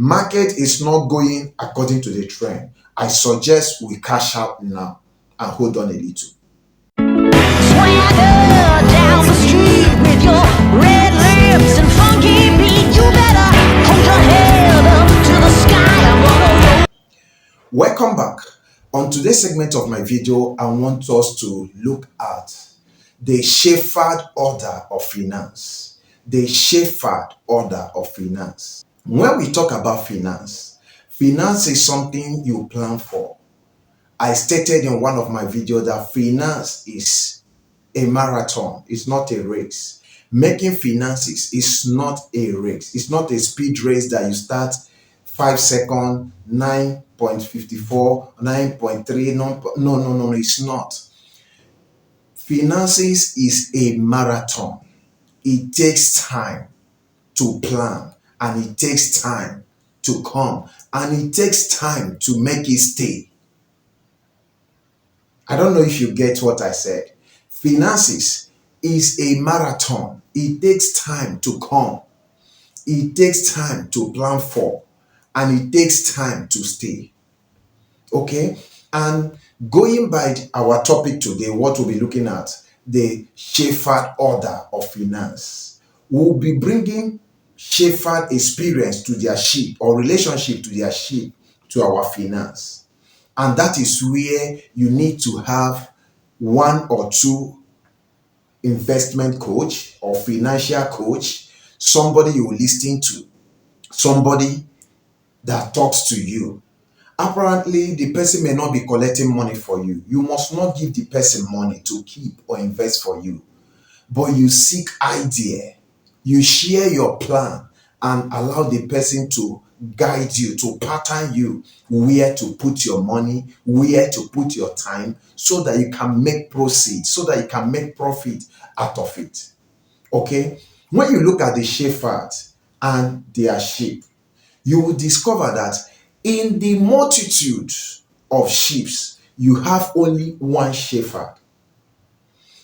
Market is not going according to the trend. I suggest we cash out now and hold on a little. Swagger down the street with your red lips and funky beat. You better hold your head up to the sky. I'm gonna roll. Welcome back. On today's segment of my video, I want us to look at the shepherd order of finance. The shepherd order of finance. When we talk about finance is something you plan for. I stated in one of my videos that finance is a marathon, it's not a race. Making finances is not a race, it's not a speed race that you start 5 seconds, 9.54, 9.3. No, it's not. Finances is a marathon. It takes time to plan, and it takes time to come, and it takes time to make it stay. I don't know if you get what I said. Finances is a marathon. It takes time to come. It takes time to plan for, and it takes time to stay. Okay? And going by our topic today, what we'll be looking at, the shepherd order of finance. We'll be bringing shepherd experience to their sheep, or relationship to their sheep, to our finance. And that is where you need to have one or two investment coach or financial coach, somebody you listen to, somebody that talks to you. Apparently, the person may not be collecting money for you. You must not give the person money to keep or invest for you. But you seek idea, you share your plan, and allow the person to guide you, to pattern you where to put your money, where to put your time, so that you can make proceeds, so that you can make profit out of it. Okay? When you look at the shepherd and their sheep, you will discover that in the multitude of sheep, you have only one shepherd.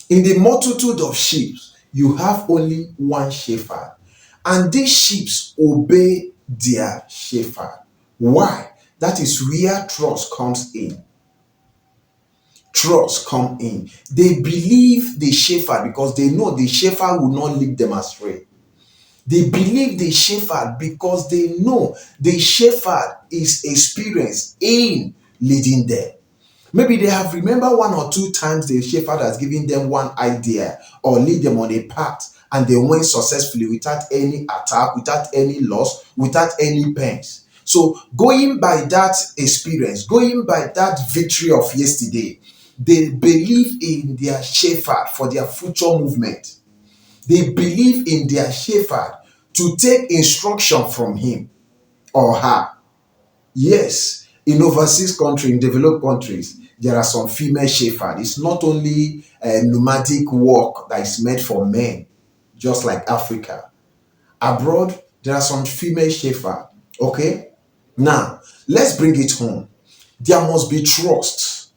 In the multitude of sheep, you have only one shepherd. And these sheep obey their shepherd. Why? That is where trust comes in. Trust come in. They believe the shepherd because they know the shepherd will not lead them astray. They believe the shepherd because they know the shepherd is experienced in leading them. Maybe they have remembered one or two times the shepherd has given them one idea or lead them on a path, and they went successfully without any attack, without any loss, without any pains. So going by that experience, going by that victory of yesterday, they believe in their shepherd for their future movement. They believe in their shepherd to take instruction from him or her. Yes, in overseas countries, in developed countries, there are some female shepherds. It's not only a nomadic work that is meant for men, just like Africa. Abroad, there are some female shepherds. Okay? Now, let's bring it home. There must be trust,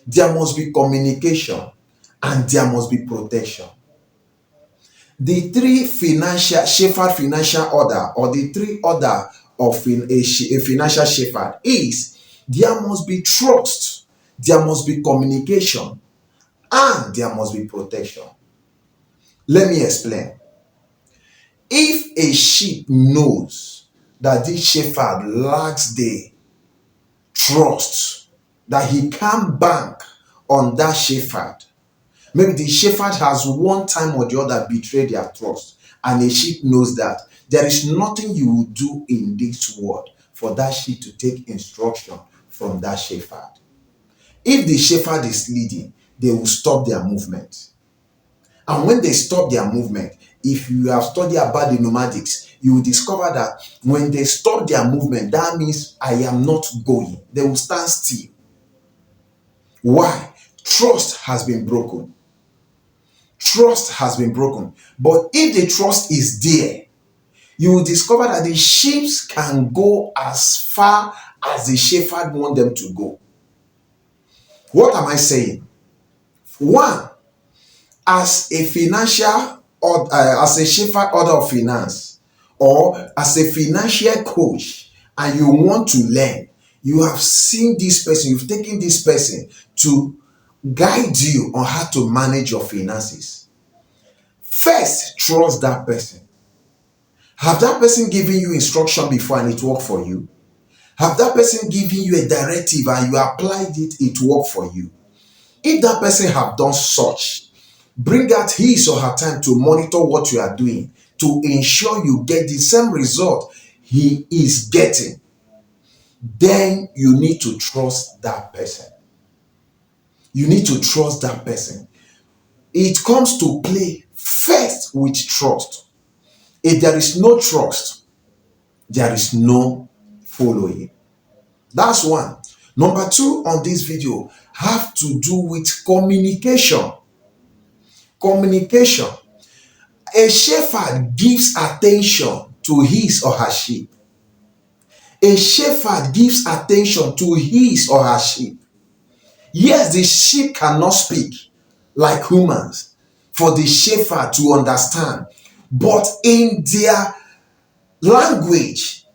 there must be communication, and there must be protection. The three financial shepherd financial order, or the three order of a financial shepherd, is there must be trust, there must be communication, and there must be protection. Let me explain. If a sheep knows that this shepherd lacks the trust, that he can't bank on that shepherd, maybe the shepherd has one time or the other betrayed their trust, and the sheep knows that there is nothing you will do in this world for that sheep to take instruction from that shepherd. If the shepherd is leading, they will stop their movement. And when they stop their movement, if you have studied about the nomadics, you will discover that when they stop their movement, that means I am not going. They will stand still. Why? Trust has been broken. Trust has been broken. But if the trust is there, you will discover that the sheep can go as far as the shepherd wants them to go. What am I saying? One, as a financial or as a shepherd order of finance, or as a financial coach, and you want to learn, you have seen this person, you've taken this person to guide you on how to manage your finances. First, trust that person. Have that person given you instruction before and it worked for you? Have that person given you a directive and you applied it, it worked for you? If that person have done such, bring out his or her time to monitor what you are doing to ensure you get the same result he is getting. Then you need to trust that person. You need to trust that person. It comes to play first with trust. If there is no trust, there is no following. That's one. Number two on this video have to do with communication. Communication. A shepherd gives attention to his or her sheep. A shepherd gives attention to his or her sheep. Yes, the sheep cannot speak like humans for the shepherd to understand, but in their language,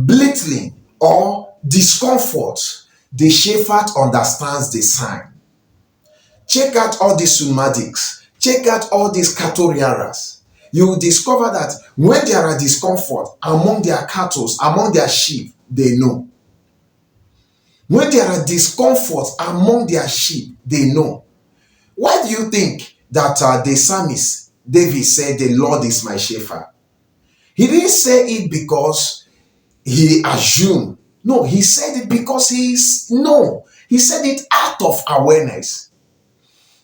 belittling or discomfort, the shepherd understands the sign. Check out all these somatics, check out all these cattle rearers. You will discover that when there are discomfort among their cattle, among their sheep, they know. When there are discomfort among their sheep, they know. Why do you think that the psalmist David said, "The Lord is my shepherd"? He didn't say it because he assumed. No, he said it because he said it out of awareness.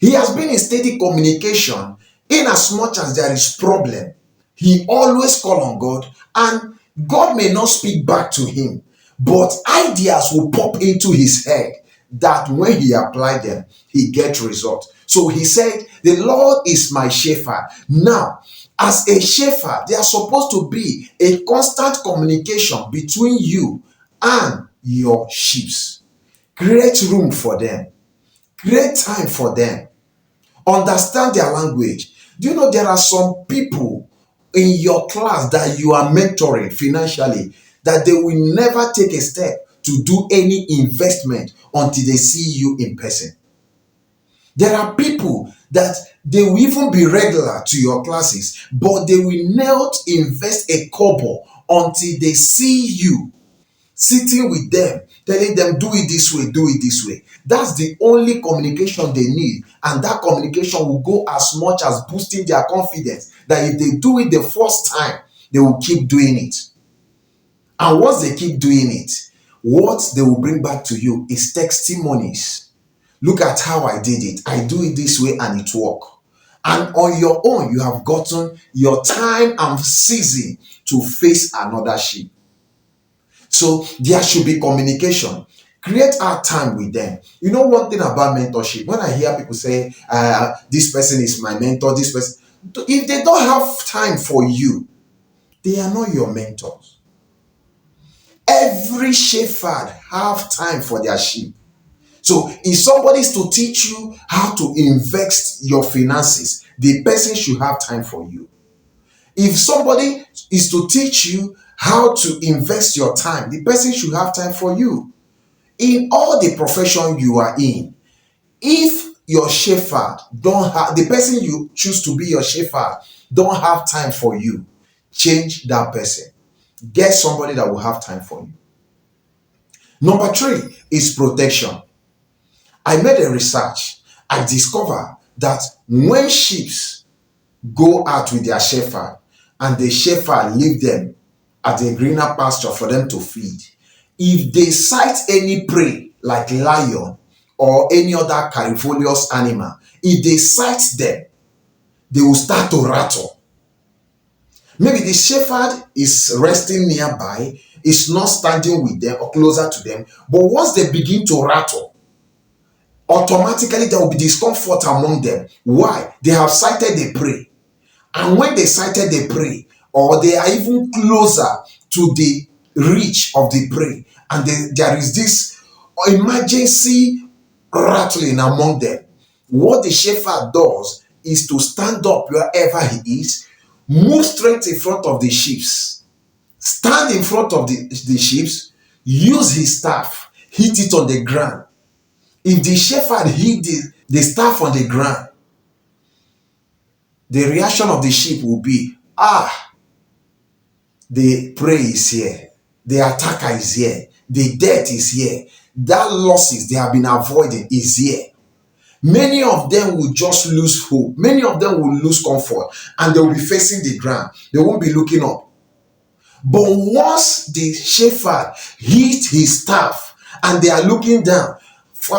He has been in steady communication. In as much as there is problem, he always call on God, and God may not speak back to him, but ideas will pop into his head that when he apply them, he gets result. So he said, "The Lord is my shepherd." Now, as a shepherd, there are supposed to be a constant communication between you and your sheep. Create room for them. Create time for them. Understand their language. Do you know there are some people in your class that you are mentoring financially that they will never take a step to do any investment until they see you in person? There are people that they will even be regular to your classes, but they will not invest a kobo until they see you sitting with them, telling them, "Do it this way, do it this way." That's the only communication they need, and that communication will go as much as boosting their confidence that if they do it the first time, they will keep doing it. And once they keep doing it, what they will bring back to you is testimonies. Look at how I did it. I do it this way and it worked. And on your own, you have gotten your time and season to face another sheep. So there should be communication. Create our time with them. You know one thing about mentorship, when I hear people say, "This person is my mentor," this person, if they don't have time for you, they are not your mentors. Every shepherd have time for their sheep. So if somebody is to teach you how to invest your finances, the person should have time for you. If somebody is to teach you how to invest your time, the person should have time for you. In all the profession you are in, if your shepherd don't have, the person you choose to be your shepherd don't have time for you, change that person. Get somebody that will have time for you. Number three is protection. I made a research. I discovered that when sheep go out with their shepherd and the shepherd leave them at a greener pasture for them to feed, if they sight any prey like lion or any other carnivorous animal, if they sight them, they will start to rattle. Maybe the shepherd is resting nearby, is not standing with them or closer to them, but once they begin to rattle, automatically there will be discomfort among them. Why? They have sighted the prey. And when they sighted the prey, or they are even closer to the reach of the prey, and there is this emergency rattling among them, what the shepherd does is to stand up wherever he is, move straight in front of the sheep, stand in front of the sheep, use his staff, hit it on the ground. If the shepherd hit the staff on the ground, the reaction of the sheep will be, the prey is here, the attacker is here, the death is here, that losses they have been avoiding is here. Many of them will just lose hope. Many of them will lose comfort, and they will be facing the ground. They won't be looking up. But once the shepherd hit his staff and they are looking down,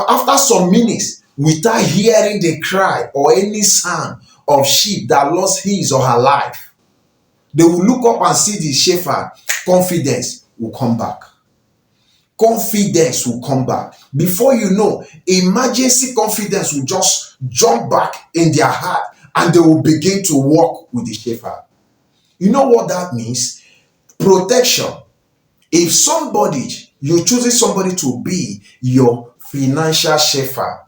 after some minutes, without hearing the cry or any sound of sheep that lost his or her life, they will look up and see the shepherd. Confidence will come back. Confidence will come back. Before you know, emergency confidence will just jump back in their heart, and they will begin to walk with the shepherd. You know what that means? Protection. If you're choosing somebody to be your financial shepherd,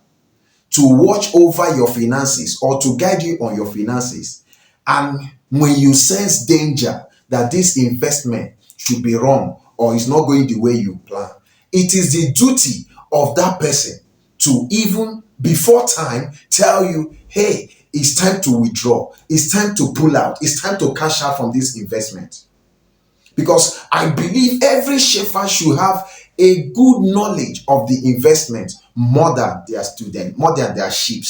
to watch over your finances or to guide you on your finances, and when you sense danger that this investment should be wrong or is not going the way you plan, it is the duty of that person to, even before time, tell you, hey, it's time to withdraw, it's time to pull out, it's time to cash out from this investment. Because I believe every shepherd should have a good knowledge of the investment more than their student, more than their sheep.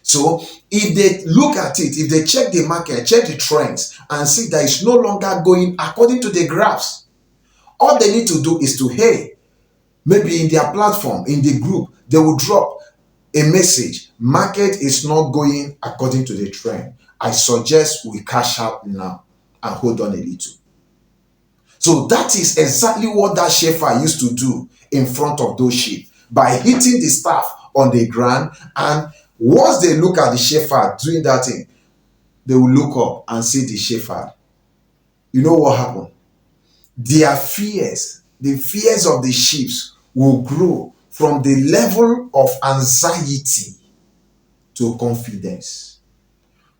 So if they look at it, if they check the market, check the trends, and see that it's no longer going according to the graphs, all they need to do is to, hey, maybe in their platform, in the group, they will drop a message. Market is not going according to the trend. I suggest we cash out now and hold on a little. So that is exactly what that shepherd used to do in front of those sheep, by hitting the staff on the ground. And once they look at the shepherd doing that thing, they will look up and see the shepherd. You know what happened? Their fears, the fears of the sheep, will grow from the level of anxiety to confidence.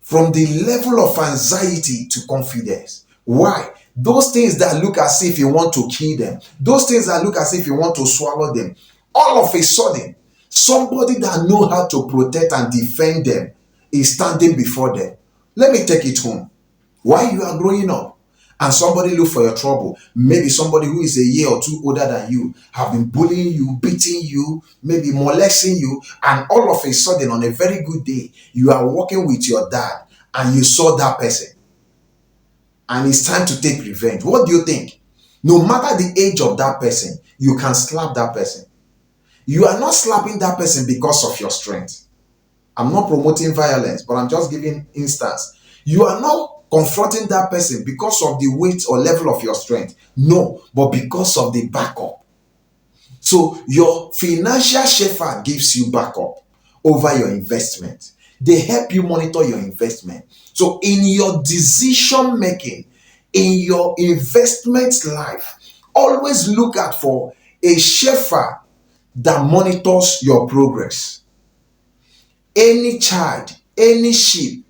From the level of anxiety to confidence. Why? Those things that look as if you want to kill them, those things that look as if you want to swallow them, all of a sudden, somebody that knows how to protect and defend them is standing before them. Let me take it home. While you are growing up and somebody look for your trouble, maybe somebody who is a year or two older than you have been bullying you, beating you, maybe molesting you, and all of a sudden on a very good day, you are walking with your dad and you saw that person and it's time to take revenge. What do you think? No matter the age of that person, you can slap that person. You are not slapping that person because of your strength. I'm not promoting violence, but I'm just giving instance. You are not confronting that person because of the weight or level of your strength. No, but because of the backup. So your financial shepherd gives you backup over your investment. They help you monitor your investment. So in your decision making, in your investment life, always look out for a shepherd that monitors your progress. Any child, any sheep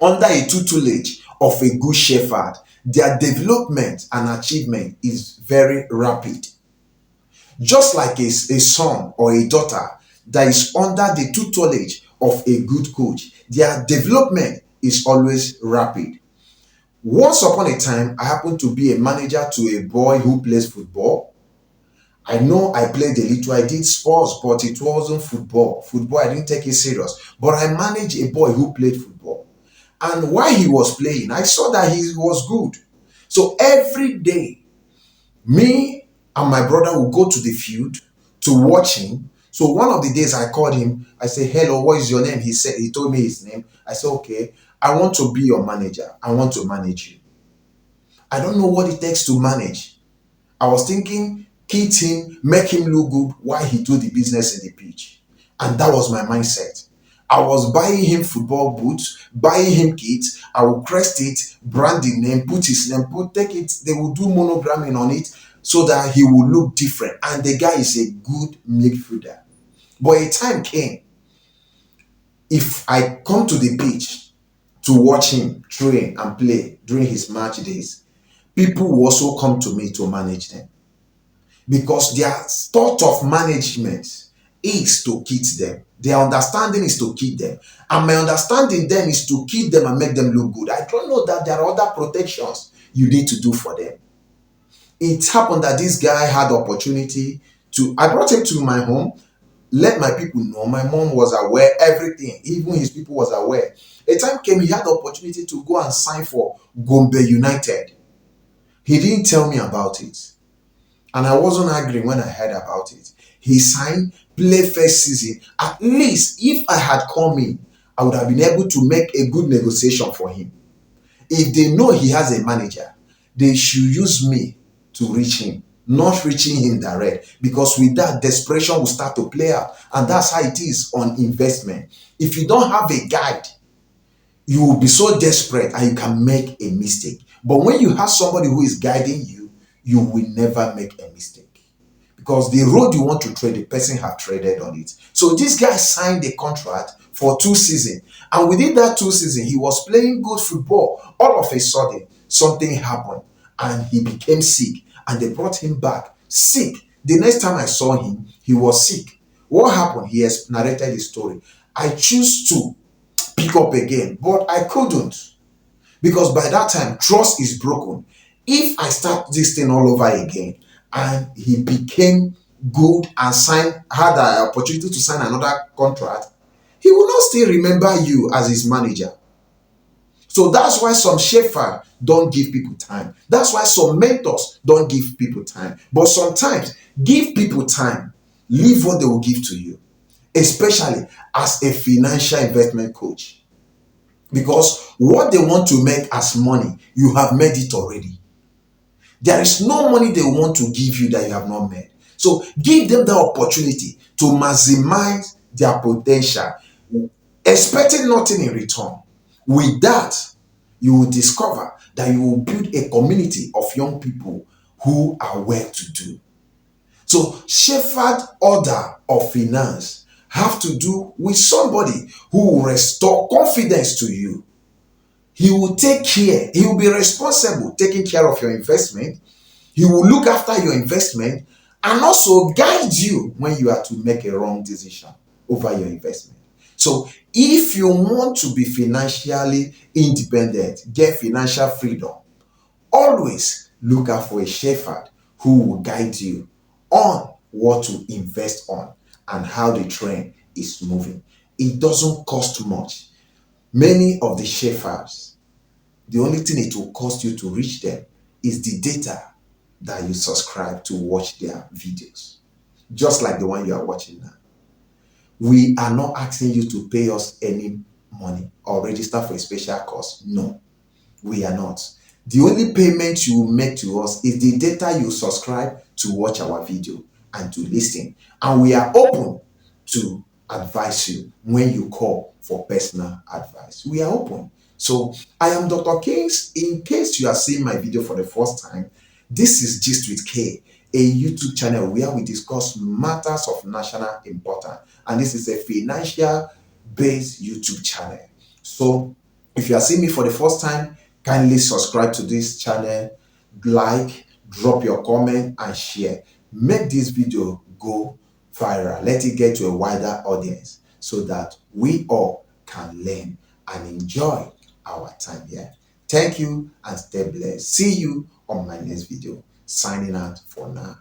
under a tutelage of a good shepherd, their development and achievement is very rapid. Just like a son or a daughter that is under the tutelage of a good coach, their development is always rapid. Once upon a time, I happened to be a manager to a boy who plays football. I know I played a little, I did sports, but it wasn't football. Football, I didn't take it serious. But I managed a boy who played football. And while he was playing, I saw that he was good. So every day, me and my brother would go to the field to watch him. So one of the days I called him, I said, hello, what is your name? He told me his name. I said, okay, I want to be your manager. I want to manage you. I don't know what it takes to manage. I was thinking, kit him, make him look good while he do the business in the pitch. And that was my mindset. I was buying him football boots, buying him kits. I will crest it, brand the name, put his name, take it. They will do monogramming on it so that he will look different. And the guy is a good midfielder. But a time came, if I come to the pitch to watch him train and play during his match days, people will also come to me to manage them because their thought of management is to keep them. Their understanding is to keep them. And my understanding then is to keep them and make them look good. I don't know that there are other protections you need to do for them. It happened that this guy had opportunity to, I brought him to my home, let my people know. My mom was aware, everything, even his people was aware. A time came, he had the opportunity to go and sign for Gombe United. He didn't tell me about it. And I wasn't agreeing when I heard about it. He signed, play first season. At least if I had come in, I would have been able to make a good negotiation for him. If they know he has a manager, they should use me to reach him, not reaching him direct. Because with that, desperation will start to play out. And that's how it is on investment. If you don't have a guide, you will be so desperate and you can make a mistake. But when you have somebody who is guiding you, you will never make a mistake. Because the road you want to trade, the person have traded on it. So this guy signed a contract for 2 seasons. And within that 2 seasons, he was playing good football. All of a sudden, something happened and he became sick. And they brought him back sick. The next time I saw him, he was sick. What happened? He has narrated his story. I choose to pick up again, but I couldn't. Because by that time, trust is broken. If I start this thing all over again, and he became good and had an opportunity to sign another contract, he will not still remember you as his manager. So that's why some shepherds don't give people time. That's why some mentors don't give people time. But sometimes, give people time. Leave what they will give to you, especially as a financial investment coach. Because what they want to make as money, you have made it already. There is no money they want to give you that you have not made. So give them the opportunity to maximize their potential, expecting nothing in return. With that, you will discover that you will build a community of young people who are well to do. So shepherd order of finance have to do with somebody who will restore confidence to you. He will take care. He will be responsible taking care of your investment. He will look after your investment and also guide you when you are to make a wrong decision over your investment. So if you want to be financially independent, get financial freedom, always look out for a shepherd who will guide you on what to invest on and how the trend is moving. It doesn't cost much. Many of the shepherds, the only thing it will cost you to reach them is the data that you subscribe to watch their videos, just like the one you are watching now. We are not asking you to pay us any money or register for a special course. No, we are not. The only payment you will make to us is the data you subscribe to watch our video and to listen. And we are open to advise you when you call for personal advice. We are open. So I am Dr. Kings. In case you are seeing my video for the first time, this is Gist with K, a YouTube channel where we discuss matters of national importance. And this is a financial based YouTube channel. So if you are seeing me for the first time, kindly subscribe to this channel, like, drop your comment and share. Make this video go viral. Let it get to a wider audience so that we all can learn and enjoy our time here. Thank you and stay blessed. See you on my next video. Signing out for now.